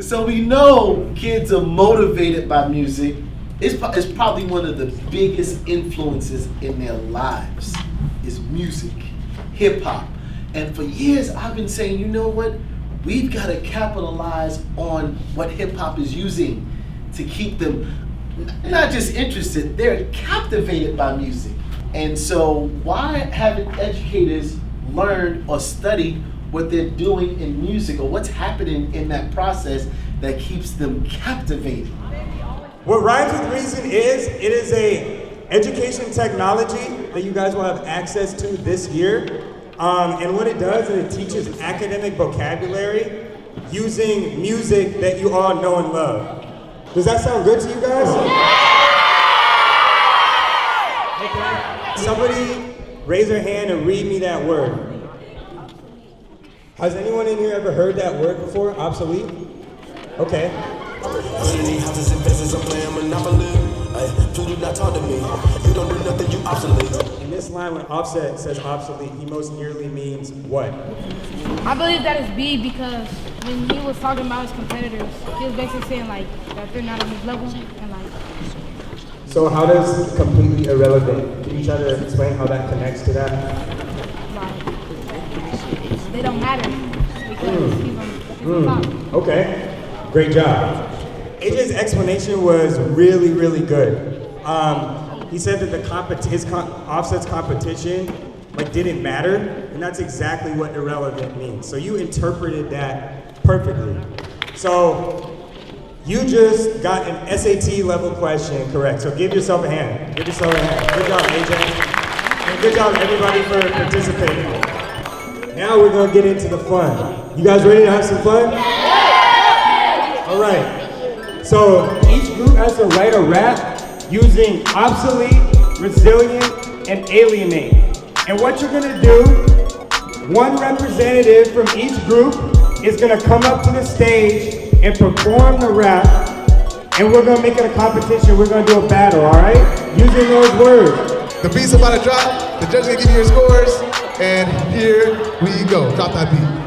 So we know kids are motivated by music. It's probably one of the biggest influences in their lives is music, hip hop. And for years I've been saying, you know what? We've got to capitalize on what hip hop is using to keep them not just interested, they're captivated by music. And so why haven't educators learned or studied what they're doing in music or what's happening in that process that keeps them captivated? What Rhymes with Reason is, it is a education technology that you guys will have access to this year. And what it does is it teaches academic vocabulary using music that you all know and love. Does that sound good to you guys? Okay. Somebody raise their hand and read me that word. Has anyone in here ever heard that word before? Obsolete? Okay. In this line, when Offset says obsolete, he most nearly means what? I believe that is B because when he was talking about his competitors, he was basically saying like that they're not on his level and like. So how does completely irrelevant? Can you try to explain how that connects to that? Like they don't matter because he's on the top. Okay, great job. AJ's explanation was really, really good. He said that Offset's competition didn't matter, and that's exactly what irrelevant means. So you interpreted that perfectly. So you just got an SAT level question correct. So give yourself a hand. Give yourself a hand. Good job, AJ. And good job, everybody, for participating. Now we're gonna get into the fun. You guys ready to have some fun? All right. So each group has to write a rap using obsolete, resilient, and alienate. And what you're gonna do, one representative from each group is gonna come up to the stage and perform the rap, and we're gonna make it a competition. We're gonna do a battle, all right? Using those words. The beat's about to drop, the judge is gonna give you your scores, and here we go. Drop that beat.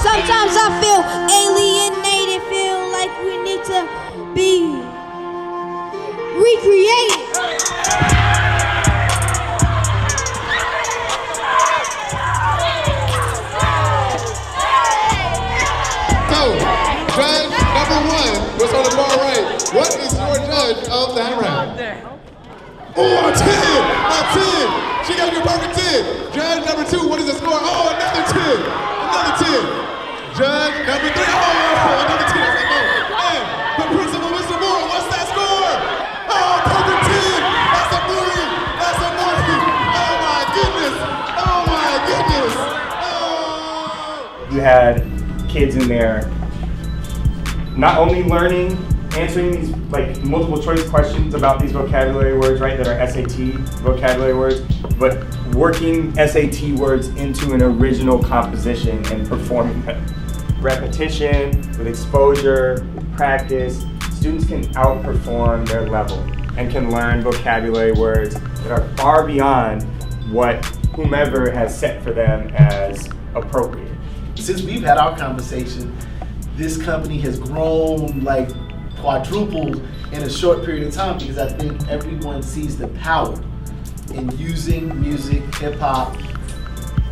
Sometimes I feel alienated, feel like we need to be recreated. So, judge number one was on the far right. What is your judge of that round? Oh, a 10! A 10! She got you a perfect 10. Judge number two, what is the score? Oh, another 10! Another 10! Judge number three, oh, another 10. I was like, no. And the principal, Mr. Moore, what's that score? Oh, perfect 10! That's a 40! That's a 40! Oh my goodness! Oh my goodness! Oh! You had kids in there not only learning, answering these multiple choice questions about these vocabulary words, right, that are SAT vocabulary words, but working SAT words into an original composition and performing them. Repetition, with exposure, with practice, students can outperform their level and can learn vocabulary words that are far beyond what whomever has set for them as appropriate. Since we've had our conversation, this company has grown quadrupled in a short period of time because I think everyone sees the power in using music, hip hop,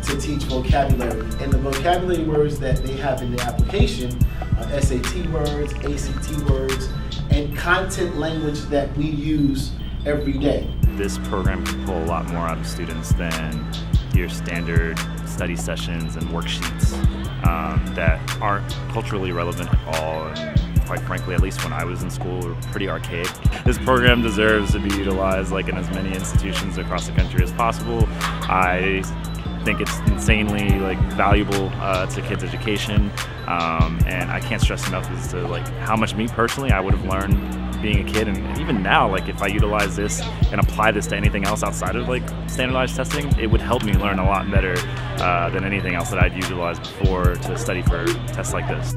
to teach vocabulary. And the vocabulary words that they have in their application are SAT words, ACT words, and content language that we use every day. This program can pull a lot more out of students than your standard study sessions and worksheets that aren't culturally relevant at all. And quite frankly, at least when I was in school, were pretty archaic. This program deserves to be utilized in as many institutions across the country as possible. I think it's insanely valuable to kids' education, and I can't stress enough as to how much me personally I would have learned being a kid, and even now, like if I utilize this and apply this to anything else outside of like standardized testing, it would help me learn a lot better than anything else that I'd utilized before to study for tests like this.